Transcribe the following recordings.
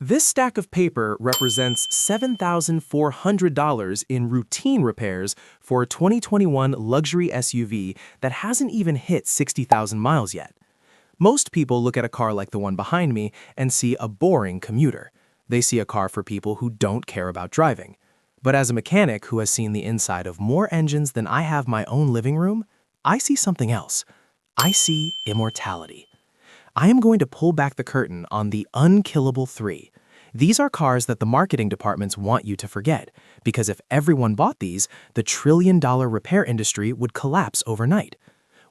This stack of paper represents $7,400 in routine repairs for a 2021 luxury SUV that hasn't even hit 60,000 miles yet. Most people look at a car like the one behind me and see a boring commuter. They see a car for people who don't care about driving. But as a mechanic who has seen the inside of more engines than I have my own living room, I see something else. I see immortality. I am going to pull back the curtain on the unkillable 3. These are cars that the marketing departments want you to forget, because if everyone bought these, the trillion-dollar repair industry would collapse overnight.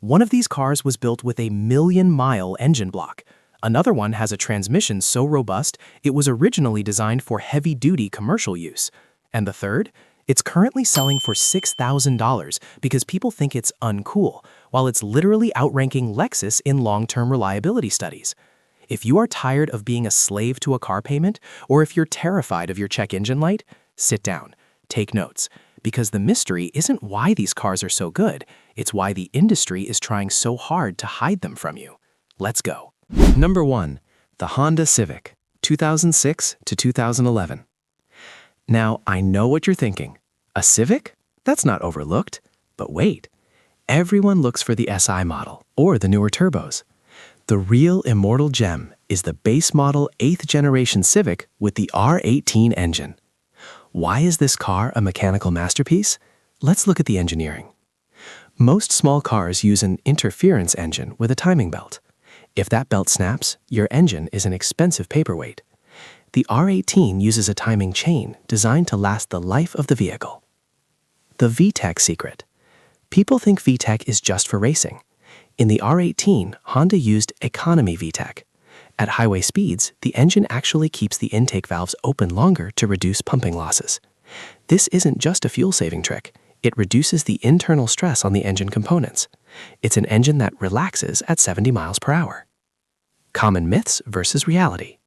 One of these cars was built with a million-mile engine block. Another one has a transmission so robust it was originally designed for heavy-duty commercial use. And the third? It's currently selling for $6,000 because people think it's uncool, while it's literally outranking Lexus in long-term reliability studies. If you are tired of being a slave to a car payment, or if you're terrified of your check engine light, sit down, take notes, because the mystery isn't why these cars are so good, it's why the industry is trying so hard to hide them from you. Let's go. Number 1. The Honda Civic, 2006 to 2011. Now, I know what you're thinking. A Civic? That's not overlooked. But wait, everyone looks for the SI model or the newer turbos. The real immortal gem is the base model 8th generation Civic with the R18 engine. Why is this car a mechanical masterpiece? Let's look at the engineering. Most small cars use an interference engine with a timing belt. If that belt snaps, your engine is an expensive paperweight. The R18 uses a timing chain designed to last the life of the vehicle. The VTEC secret. People think VTEC is just for racing. In the R18, Honda used economy VTEC. At highway speeds, the engine actually keeps the intake valves open longer to reduce pumping losses. This isn't just a fuel-saving trick. It reduces the internal stress on the engine components. It's an engine that relaxes at 70 miles per hour. Common myths versus reality.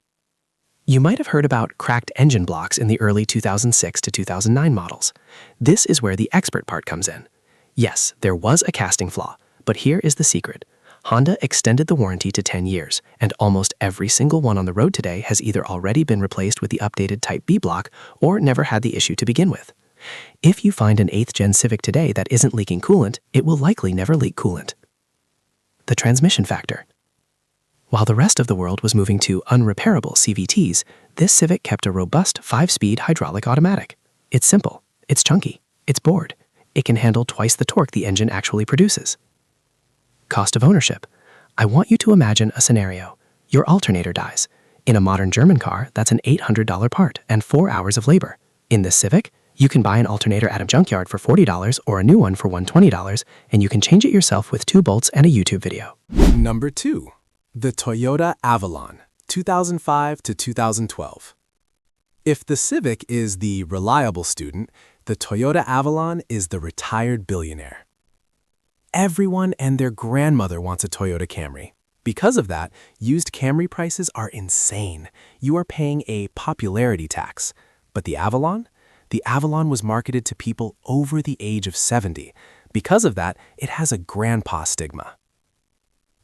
You might have heard about cracked engine blocks in the early 2006 to 2009 models. This is where the expert part comes in. Yes, there was a casting flaw, but here is the secret. Honda extended the warranty to 10 years, and almost every single one on the road today has either already been replaced with the updated Type B block or never had the issue to begin with. If you find an 8th gen Civic today that isn't leaking coolant, it will likely never leak coolant. The transmission factor. While the rest of the world was moving to unrepairable CVTs, this Civic kept a robust 5-speed hydraulic automatic. It's simple, it's chunky, it's bored. It can handle twice the torque the engine actually produces. Cost of ownership. I want you to imagine a scenario. Your alternator dies. In a modern German car, that's an $800 part and 4 hours of labor. In this Civic, you can buy an alternator at a junkyard for $40 or a new one for $120, and you can change it yourself with 2 bolts and a YouTube video. Number 2. The Toyota Avalon, 2005 to 2012. If the Civic is the reliable student, the Toyota Avalon is the retired billionaire. Everyone and their grandmother wants a Toyota Camry. Because of that, used Camry prices are insane. You are paying a popularity tax. But the Avalon? The Avalon was marketed to people over the age of 70. Because of that, it has a grandpa stigma.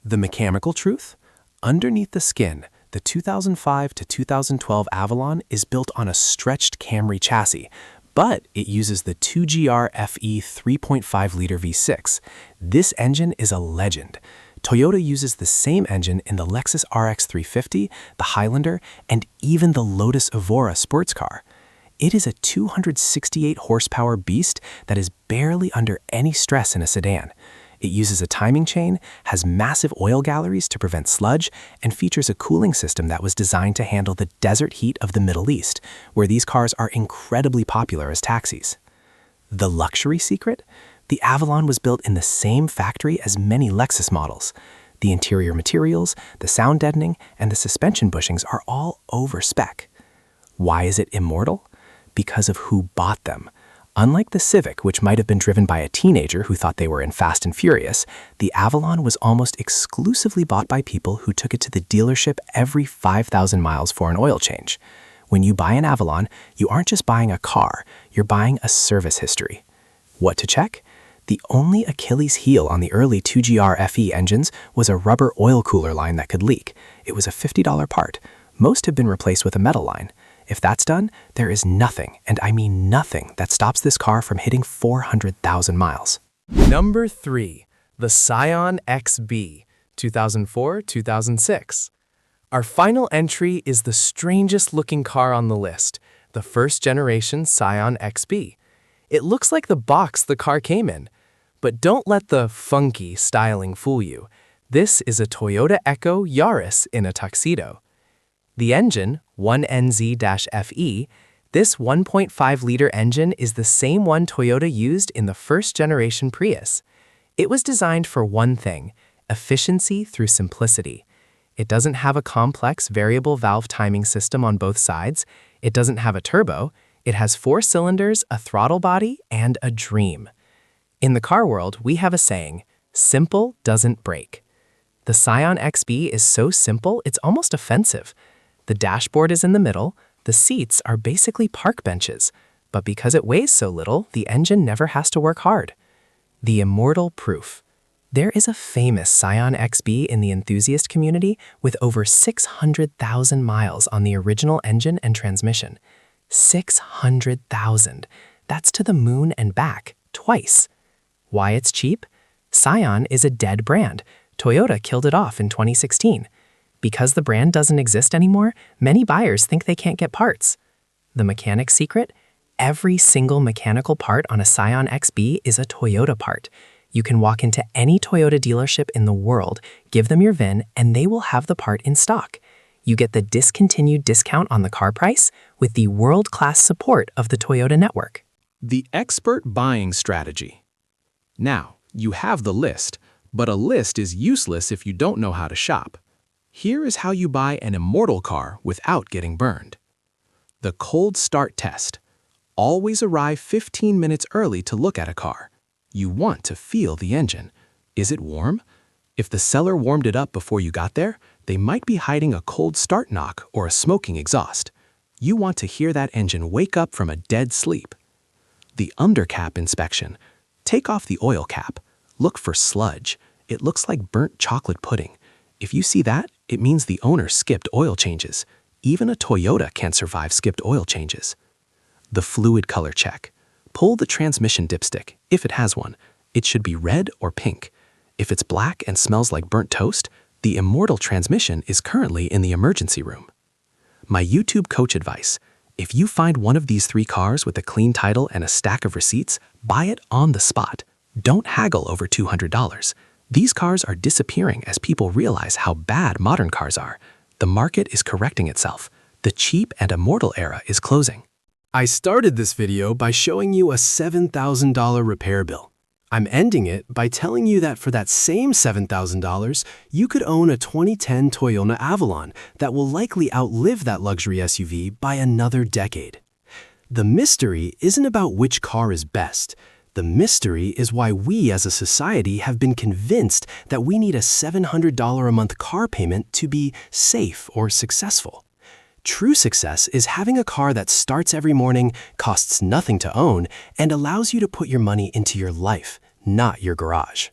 The mechanical truth? Underneath the skin, the 2005 to 2012 Avalon is built on a stretched Camry chassis, but it uses the 2GR FE 3.5-liter V6. This engine is a legend. Toyota uses the same engine in the Lexus RX 350, the Highlander, and even the Lotus Evora sports car. It is a 268-horsepower beast that is barely under any stress in a sedan. It uses a timing chain, has massive oil galleries to prevent sludge, and features a cooling system that was designed to handle the desert heat of the Middle East, where these cars are incredibly popular as taxis. The luxury secret? The Avalon was built in the same factory as many Lexus models. The interior materials, the sound deadening, and the suspension bushings are all over spec. Why is it immortal? Because of who bought them. Unlike the Civic, which might have been driven by a teenager who thought they were in Fast and Furious, the Avalon was almost exclusively bought by people who took it to the dealership every 5,000 miles for an oil change. When you buy an Avalon, you aren't just buying a car, you're buying a service history. What to check? The only Achilles heel on the early 2GR FE engines was a rubber oil cooler line that could leak. It was a $50 part. Most have been replaced with a metal line. If that's done, there is nothing, and I mean nothing, that stops this car from hitting 400,000 miles. Number 3. The Scion XB, 2004-2006. Our final entry is the strangest looking car on the list, the first generation Scion XB. It looks like the box the car came in. But don't let the funky styling fool you. This is a Toyota Echo Yaris in a tuxedo. The engine, 1NZ-FE, this 1.5-liter engine is the same one Toyota used in the first-generation Prius. It was designed for one thing, efficiency through simplicity. It doesn't have a complex variable valve timing system on both sides. It doesn't have a turbo. It has 4 cylinders, a throttle body, and a dream. In the car world, we have a saying, simple doesn't break. The Scion XB is so simple, it's almost offensive. The dashboard is in the middle, the seats are basically park benches, but because it weighs so little, the engine never has to work hard. The immortal proof. There is a famous Scion XB in the enthusiast community with over 600,000 miles on the original engine and transmission. 600,000. That's to the moon and back, twice. Why it's cheap? Scion is a dead brand. Toyota killed it off in 2016. Because the brand doesn't exist anymore, many buyers think they can't get parts. The mechanic's secret? Every single mechanical part on a Scion XB is a Toyota part. You can walk into any Toyota dealership in the world, give them your VIN, and they will have the part in stock. You get the discontinued discount on the car price with the world-class support of the Toyota network. The expert buying strategy. Now, you have the list, but a list is useless if you don't know how to shop. Here is how you buy an immortal car without getting burned. The cold start test. Always arrive 15 minutes early to look at a car. You want to feel the engine. Is it warm? If the seller warmed it up before you got there, they might be hiding a cold start knock or a smoking exhaust. You want to hear that engine wake up from a dead sleep. The undercap inspection. Take off the oil cap. Look for sludge. It looks like burnt chocolate pudding. If you see that, it means the owner skipped oil changes. Even a Toyota can't survive skipped oil changes. The fluid color check. Pull the transmission dipstick, if it has one. It should be red or pink. If it's black and smells like burnt toast, the immortal transmission is currently in the emergency room. My YouTube coach advice. If you find one of these 3 cars with a clean title and a stack of receipts, buy it on the spot. Don't haggle over $200. These cars are disappearing as people realize how bad modern cars are. The market is correcting itself. The cheap and immortal era is closing. I started this video by showing you a $7,000 repair bill. I'm ending it by telling you that for that same $7,000, you could own a 2010 Toyota Avalon that will likely outlive that luxury SUV by another decade. The mystery isn't about which car is best. The mystery is why we as a society have been convinced that we need a $700 a month car payment to be safe or successful. True success is having a car that starts every morning, costs nothing to own, and allows you to put your money into your life, not your garage.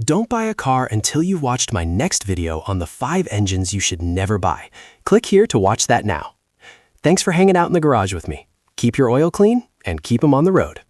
Don't buy a car until you've watched my next video on the 5 engines you should never buy. Click here to watch that now. Thanks for hanging out in the garage with me. Keep your oil clean and keep them on the road.